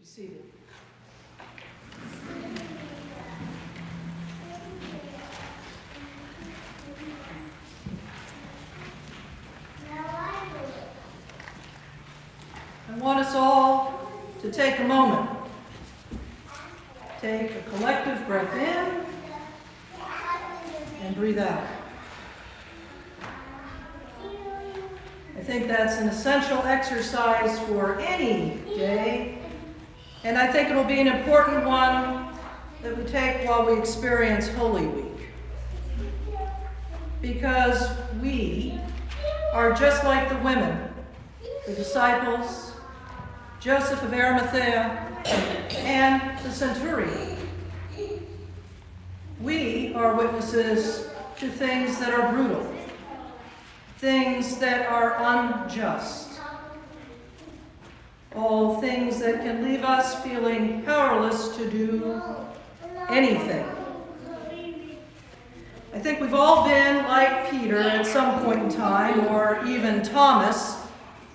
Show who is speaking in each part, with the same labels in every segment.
Speaker 1: Be seated. I want us all to take a moment. Take a collective breath in and breathe out. I think that's an essential exercise for any day, and I think it'll be an important one that we take while we experience Holy Week. Because we are just like the women, the disciples, Joseph of Arimathea, and the centurion. We are witnesses to things that are brutal, things that are unjust, all things that can leave us feeling powerless to do anything. I think we've all been like Peter at some point in time, or even Thomas.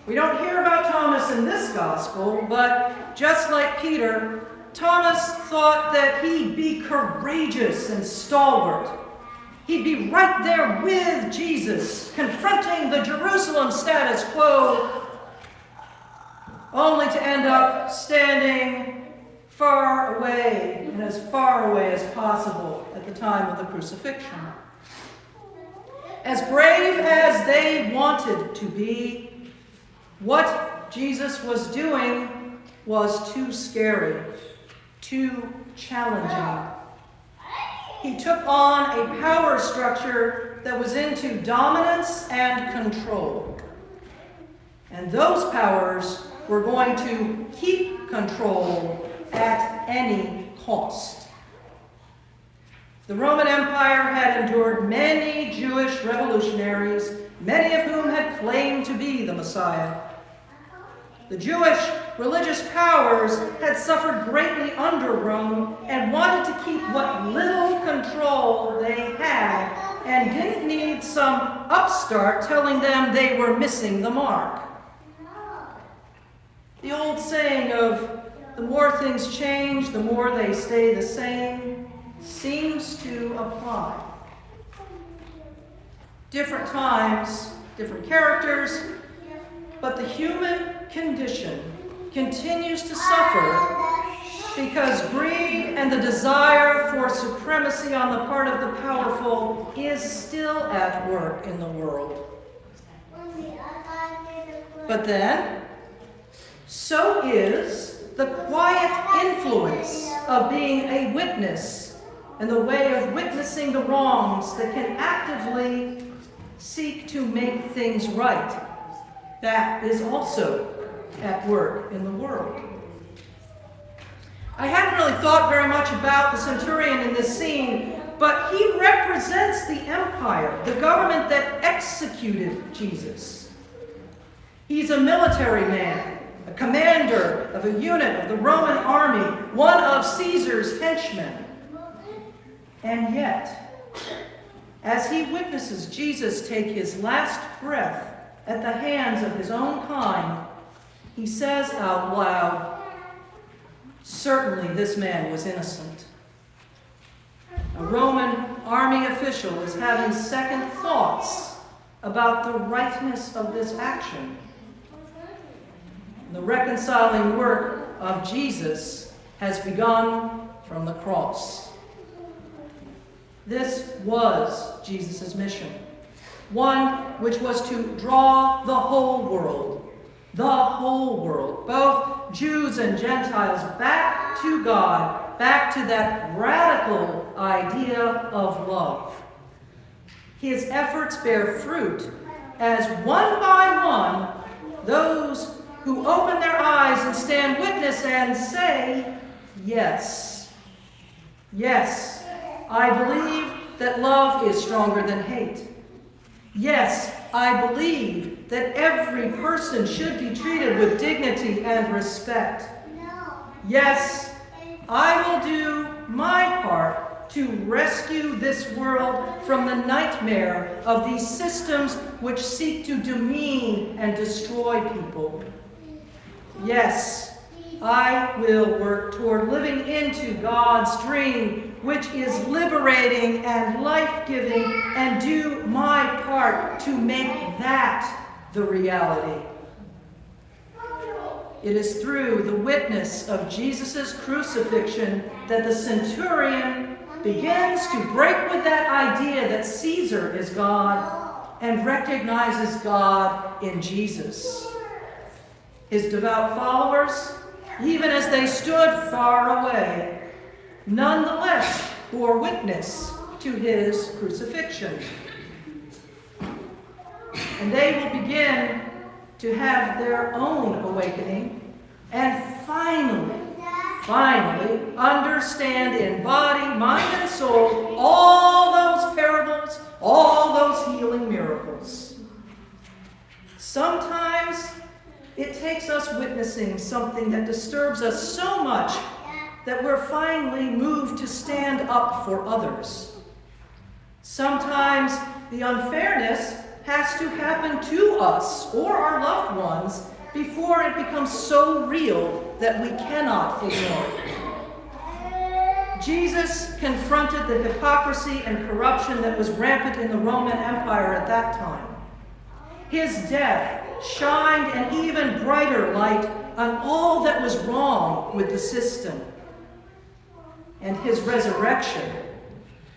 Speaker 1: We don't hear about Thomas in this gospel, but just like Peter, Thomas thought that he'd be courageous and stalwart. He'd be right there with Jesus, confronting the Jerusalem status quo, only to end up standing far away, and as far away as possible at the time of the crucifixion. As brave as they wanted to be, what Jesus was doing was too scary, too challenging. He took on a power structure that was into dominance and control. And those powers were going to keep control at any cost. The Roman Empire had endured many Jewish revolutionaries, many of whom had claimed to be the Messiah. The Jewish religious powers had suffered greatly under Rome and wanted to keep what little control they had and didn't need some upstart telling them they were missing the mark. The old saying of the more things change, the more they stay the same seems to apply. Different times, different characters, but the human condition continues to suffer because greed and the desire for supremacy on the part of the powerful is still at work in the world. But then, so is the quiet influence of being a witness and the way of witnessing the wrongs that can actively seek to make things right. That is also at work in the world. I hadn't really thought very much about the centurion in this scene, but he represents the empire, the government that executed Jesus. He's a military man, a commander of a unit of the Roman army, one of Caesar's henchmen. And yet, as he witnesses Jesus take his last breath at the hands of his own kind, he says out loud, "Certainly this man was innocent." A Roman army official is having second thoughts about the rightness of this action. The reconciling work of Jesus has begun from the cross. This was Jesus' mission, one which was to draw the whole world, both Jews and Gentiles, back to God, back to that radical idea of love. His efforts bear fruit as one by one, those who open their eyes and stand witness and say, "Yes, yes, I believe that love is stronger than hate. Yes, I believe that every person should be treated with dignity and respect. Yes, I will do my part to rescue this world from the nightmare of these systems which seek to demean and destroy people. Yes, I will work toward living into God's dream, which is liberating and life-giving, and do my part to make that the reality. It is through the witness of Jesus' crucifixion that the centurion begins to break with that idea that Caesar is God and recognizes God in Jesus. His devout followers, even as they stood far away, nonetheless bore witness to his crucifixion. And they will begin to have their own awakening and finally understand in body, mind, and soul all those parables, all those healing miracles. Sometimes it takes us witnessing something that disturbs us so much that we're finally moved to stand up for others. Sometimes the unfairness has to happen to us or our loved ones before it becomes so real that we cannot ignore it. Jesus confronted the hypocrisy and corruption that was rampant in the Roman Empire at that time. His death shined an even brighter light on all that was wrong with the system. And his resurrection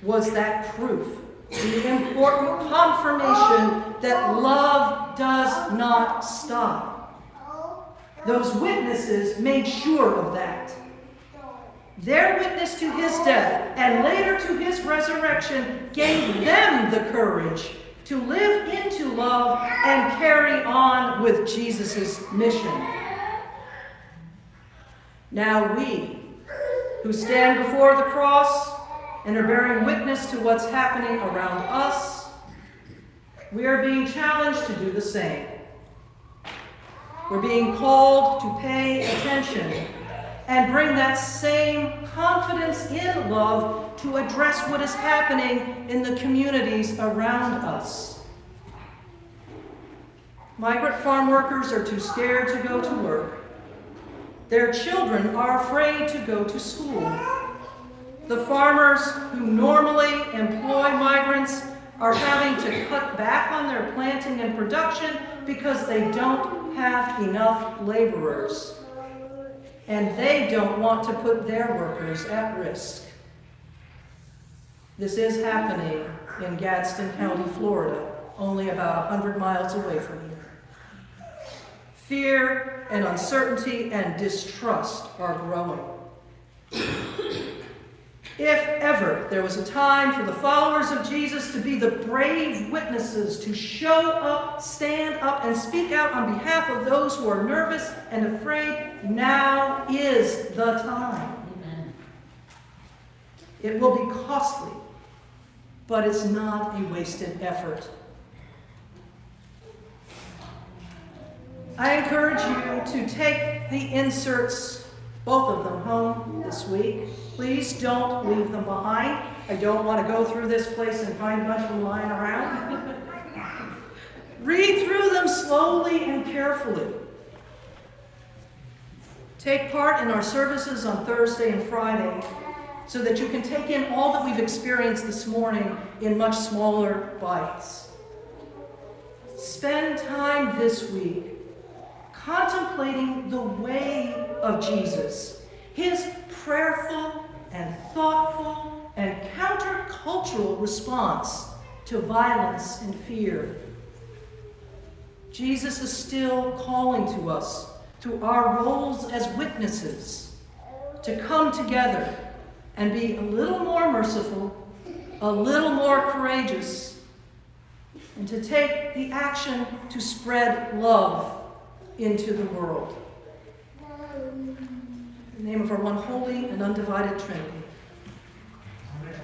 Speaker 1: was that proof, the important confirmation that love does not stop. Those witnesses made sure of that. Their witness to his death and later to his resurrection gave them the courage to live into love and carry on with Jesus' mission. Now we, who stand before the cross and are bearing witness to what's happening around us, we are being challenged to do the same. We're being called to pay attention and bring that same confidence in love to address what is happening in the communities around us. Migrant farm workers are too scared to go to work. Their children are afraid to go to school. The farmers who normally employ migrants are having to cut back on their planting and production because they don't have enough laborers. And they don't want to put their workers at risk. This is happening in Gadsden County, Florida, only about 100 miles away from here. Fear and uncertainty and distrust are growing. If ever there was a time for the followers of Jesus to be the brave witnesses, to show up, stand up, and speak out on behalf of those who are nervous and afraid, now is the time. Amen. It will be costly, but it's not a wasted effort. I encourage you to take the inserts, both of them, home this week. Please don't leave them behind. I don't want to go through this place and find a bunch of them lying around. Read through them slowly and carefully. Take part in our services on Thursday and Friday so that you can take in all that we've experienced this morning in much smaller bites. Spend time this week contemplating the way of Jesus, his prayerful and thoughtful and countercultural response to violence and fear. Jesus is still calling to us, to our roles as witnesses, to come together and be a little more merciful, a little more courageous, and to take the action to spread love into the world. In the name of our one holy and undivided Trinity. Amen.